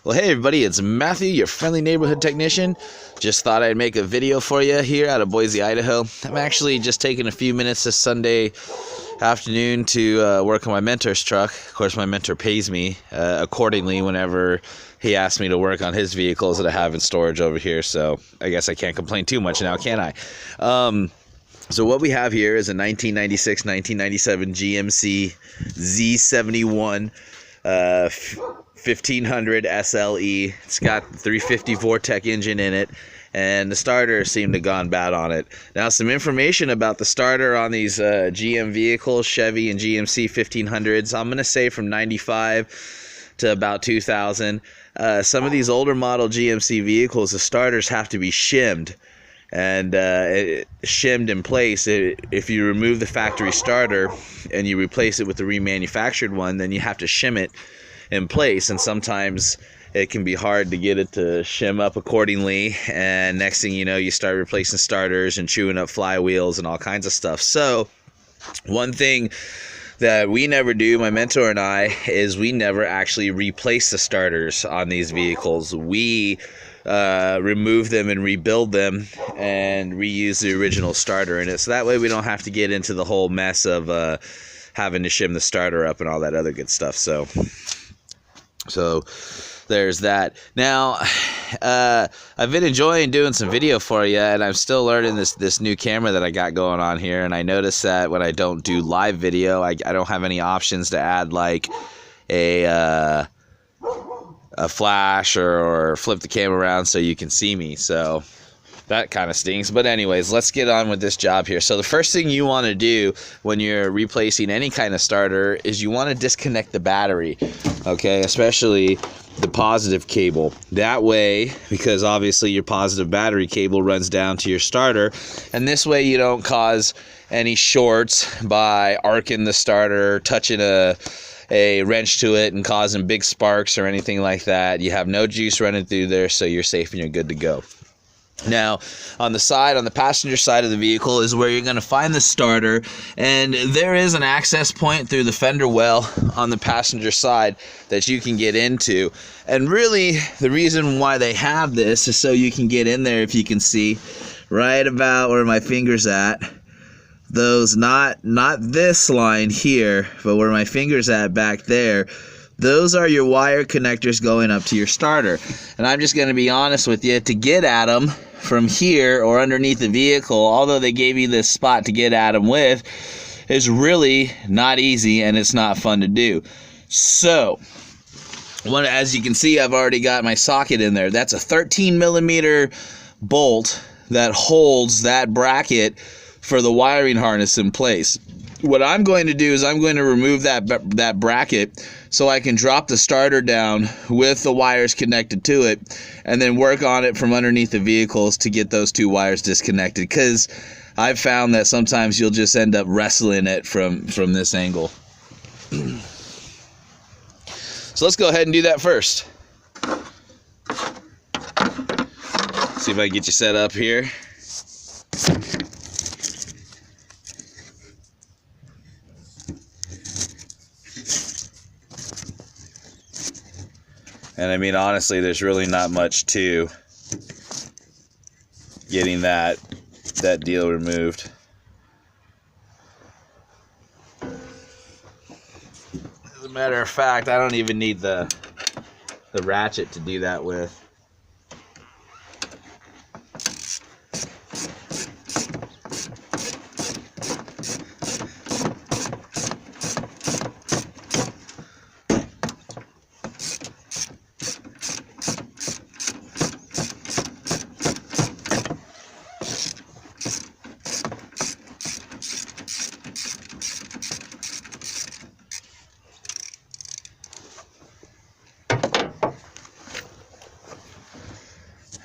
Well, hey everybody, it's Matthew, your friendly neighborhood technician. Just thought I'd make a video for you here out of Boise, Idaho. I'm actually just taking a few minutes this Sunday afternoon to work on my mentor's truck. Of course, my mentor pays me accordingly whenever he asks me to work on his vehicles that I have in storage over here. So I guess I can't complain too much now, can I? So what we have here is a 1996-1997 GMC Z71 1500 SLE. It's got the 350 Vortec engine in it, and the starter seemed to have gone bad on it. Now, some information about the starter on these GM vehicles, Chevy and GMC 1500s. I'm going to say from 95 to about 2000. Some of these older model GMC vehicles, the starters have to be shimmed. And shimmed in place. If you remove the factory starter and you replace it with the remanufactured one, then you have to shim it in place, and sometimes it can be hard to get it to shim up accordingly, and next thing you know, you start replacing starters and chewing up flywheels and all kinds of stuff. So one thing that we never do, my mentor and I, is we never actually replace the starters on these vehicles. We remove them and rebuild them and reuse the original starter in it, so that way we don't have to get into the whole mess of having to shim the starter up and all that other good stuff. So there's that. Now, I've been enjoying doing some video for you, and I'm still learning this new camera that I got going on here, and I noticed that when I don't do live video, I don't have any options to add like a flash or flip the camera around so you can see me. So that kind of stinks. But anyways, let's get on with this job here. So the first thing you want to do when you're replacing any kind of starter is you want to disconnect the battery, okay, especially the positive cable. That way, because obviously your positive battery cable runs down to your starter, and this way you don't cause any shorts by arcing the starter, touching a wrench to it and causing big sparks or anything like that. You have no juice running through there, so you're safe and you're good to go. Now, on the passenger side of the vehicle is where you're going to find the starter, and there is an access point through the fender well on the passenger side that you can get into. And really, the reason why they have this is so you can get in there, if you can see, right about where my finger's at. Those, not this line here, but where my finger's at back there, those are your wire connectors going up to your starter. And I'm just going to be honest with you, to get at them from here or underneath the vehicle, although they gave you this spot to get at them with, is really not easy, and it's not fun to do. So, as you can see, I've already got my socket in there. That's a 13 millimeter bolt that holds that bracket for the wiring harness in place. What I'm going to do is I'm going to remove that bracket so I can drop the starter down with the wires connected to it, and then work on it from underneath the vehicles to get those two wires disconnected, because I've found that sometimes you'll just end up wrestling it from this angle. So let's go ahead and do that first. See if I can get you set up here. And I mean, honestly, there's really not much to getting that deal removed. As a matter of fact, I don't even need the ratchet to do that with.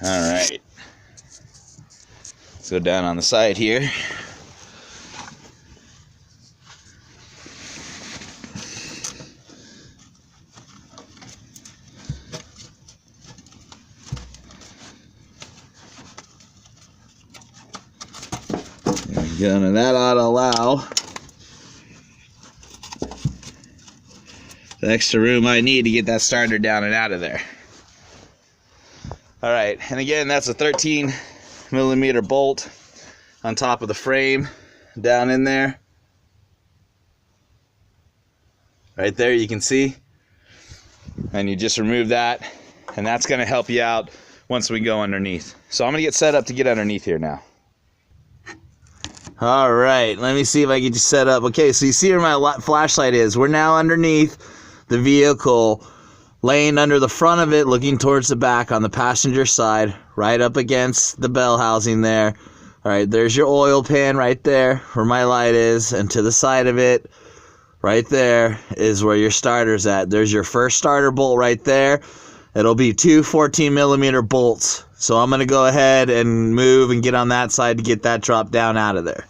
Alright, let's go down on the side here. There we go, and that ought to allow the extra room I need to get that starter down and out of there. All right, and again, that's a 13 millimeter bolt on top of the frame down in there. Right there, you can see. And you just remove that, and that's going to help you out once we go underneath. So I'm going to get set up to get underneath here now. All right, let me see if I can get you set up. Okay, so you see where my flashlight is. We're now underneath the vehicle, laying under the front of it, looking towards the back on the passenger side, right up against the bell housing there. All right, there's your oil pan right there where my light is, and to the side of it, right there, is where your starter's at. There's your first starter bolt right there. It'll be two 14 millimeter bolts. So I'm going to go ahead and move and get on that side to get that drop down out of there.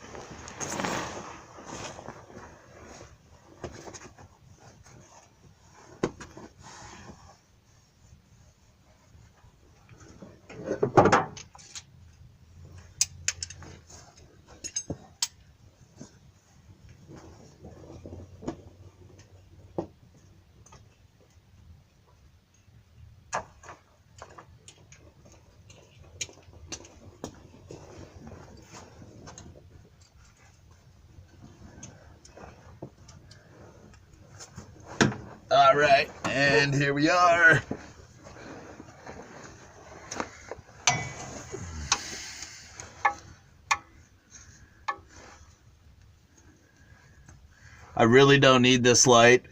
All right, and here we are. I really don't need this light,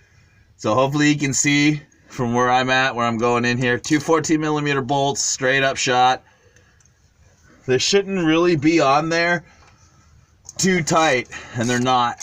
so hopefully you can see from where I'm at, where I'm going in here. Two 14 millimeter bolts, straight up shot. They shouldn't really be on there too tight, and they're not.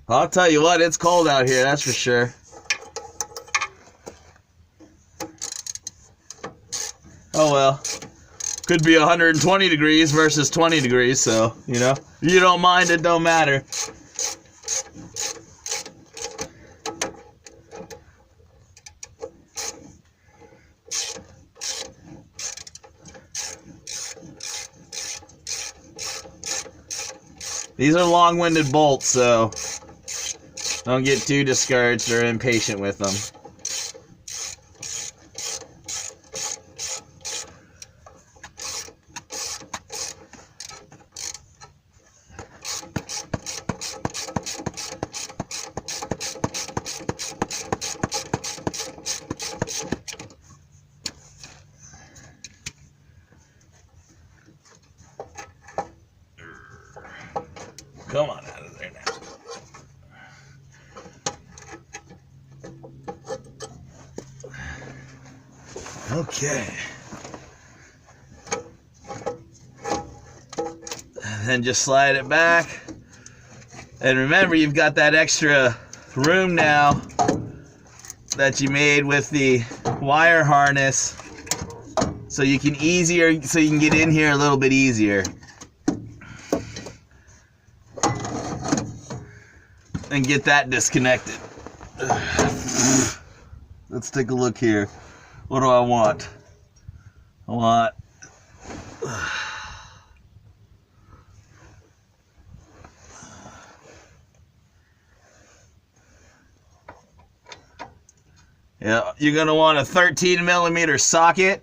I'll tell you what, it's cold out here, that's for sure. Oh well. Could be 120 degrees versus 20 degrees, so, you know, you don't mind, it don't matter. These are long-winded bolts, so don't get too discouraged or impatient with them. Come on out of there now. Okay. And then just slide it back. And remember, you've got that extra room now that you made with the wire harness, so you can get in here a little bit easier. And get that disconnected. Let's take a look here. What do I want? I want yeah, you're gonna want a 13 millimeter socket,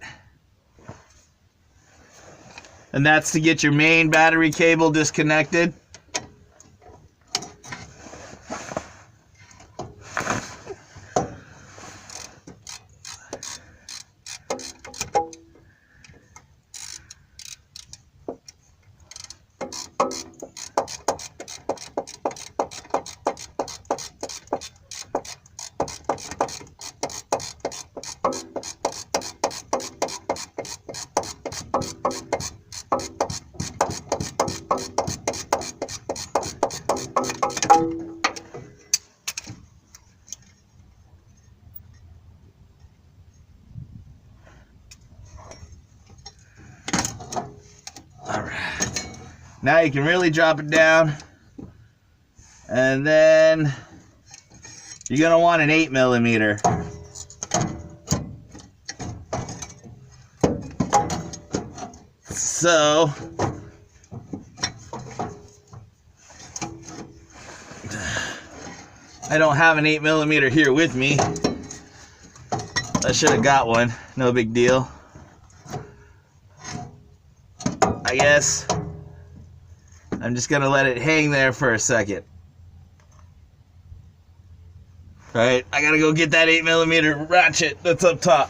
and that's to get your main battery cable disconnected. Now you can really drop it down. And then you're going to want an 8mm. So I don't have an 8mm here with me. I should have got one. No big deal. I guess I'm just gonna let it hang there for a second. Alright, I gotta go get that 8mm ratchet that's up top.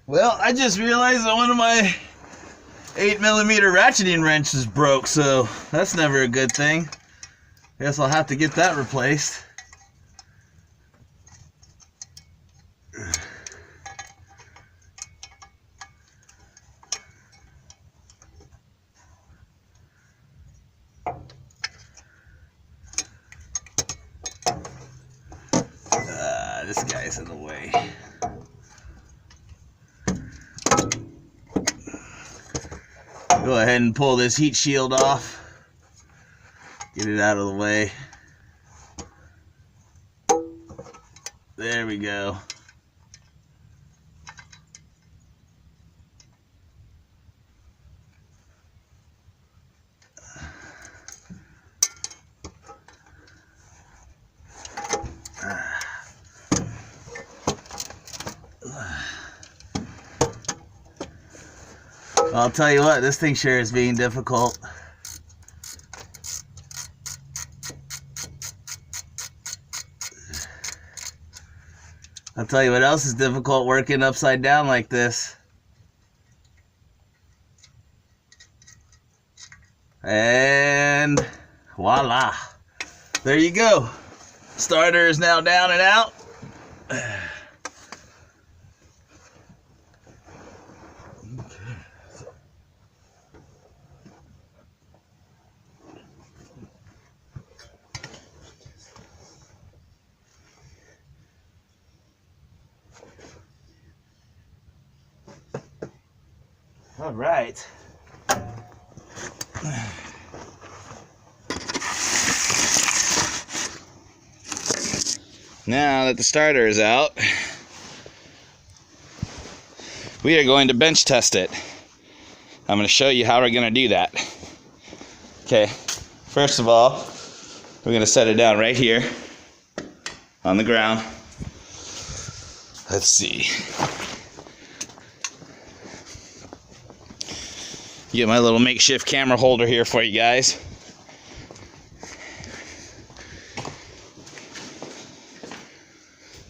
Well, I just realized that one of my 8mm ratcheting wrenches broke, so that's never a good thing. Guess I'll have to get that replaced. This guy's in the way. Go ahead and pull this heat shield off. Get it out of the way. There we go. I'll tell you what, this thing sure is being difficult. I'll tell you what else is difficult, working upside down like this. And voila. There you go. Starter is now down and out. All right. Now that the starter is out, we are going to bench test it. I'm going to show you how we're going to do that. Okay, first of all, we're going to set it down right here on the ground. Let's see. Get my little makeshift camera holder here for you guys.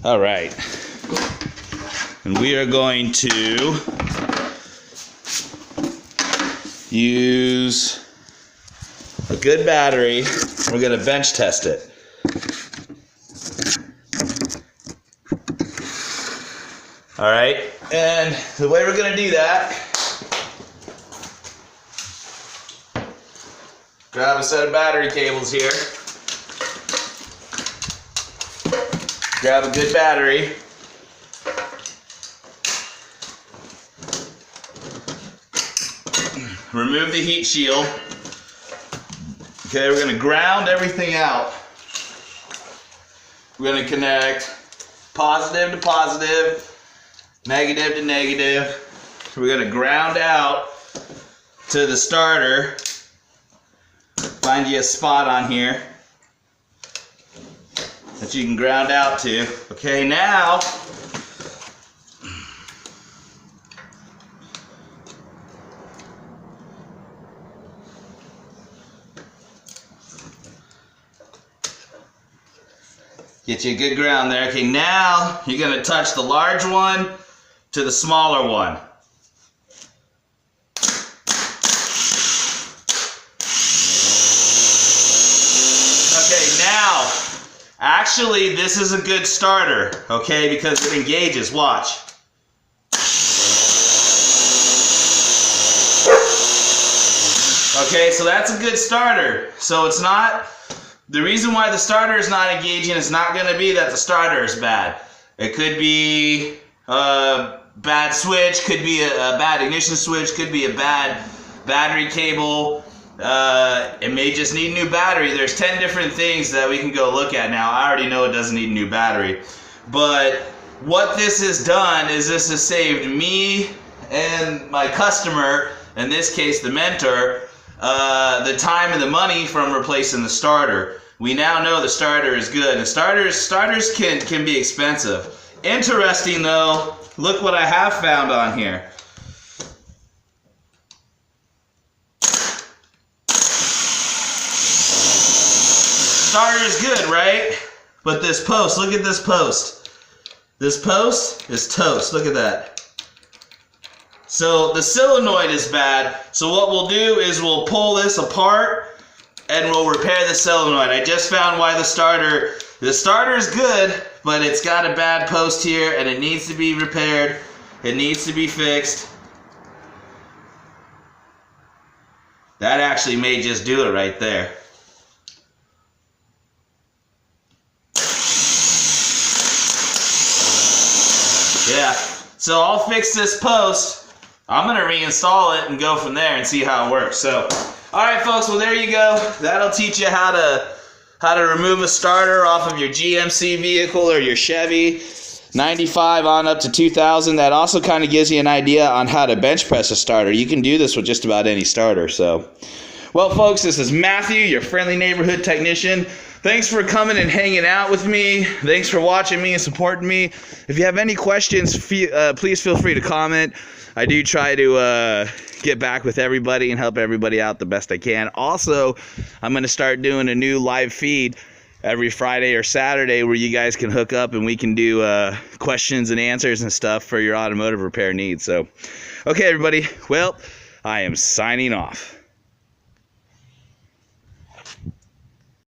All right. And we are going to use a good battery. We're going to bench test it. All right. And the way we're going to do that, grab a set of battery cables here. Grab a good battery. Remove the heat shield. Okay, we're going to ground everything out. We're going to connect positive to positive, negative to negative. We're going to ground out to the starter. Find you a spot on here that you can ground out to. Okay, now get you a good ground there. Okay, now you're going to touch the large one to the smaller one. Okay, now, actually this is a good starter, okay, because it engages. Watch. Okay, so that's a good starter. So it's not... The reason why the starter is not engaging is not going to be that the starter is bad. It could be a bad switch, could be a bad ignition switch, could be a bad battery cable. It may just need a new battery. There's 10 different things that we can go look at now. I already know it doesn't need a new battery. But what this has done is this has saved me and my customer, in this case the mentor, the time and the money from replacing the starter. We now know the starter is good, and starters can be expensive. Interesting though, look what I have found on here. Starter is good, right? But this post, look at this post. This post is toast, look at that. So the solenoid is bad, so what we'll do is we'll pull this apart and we'll repair the solenoid. I just found why the starter is good, but it's got a bad post here and it needs to be repaired. It needs to be fixed. That actually may just do it right there. Yeah, so I'll fix this post. I'm going to reinstall it and go from there and see how it works. So, alright folks, well there you go. That'll teach you how to remove a starter off of your GMC vehicle or your Chevy 95 on up to 2000. That also kind of gives you an idea on how to bench press a starter. You can do this with just about any starter. So, well folks, this is Matthew, your friendly neighborhood technician. Thanks for coming and hanging out with me. Thanks for watching me and supporting me. If you have any questions, please feel free to comment. I do try to get back with everybody and help everybody out the best I can. Also, I'm going to start doing a new live feed every Friday or Saturday where you guys can hook up and we can do questions and answers and stuff for your automotive repair needs. So, okay, everybody. Well, I am signing off.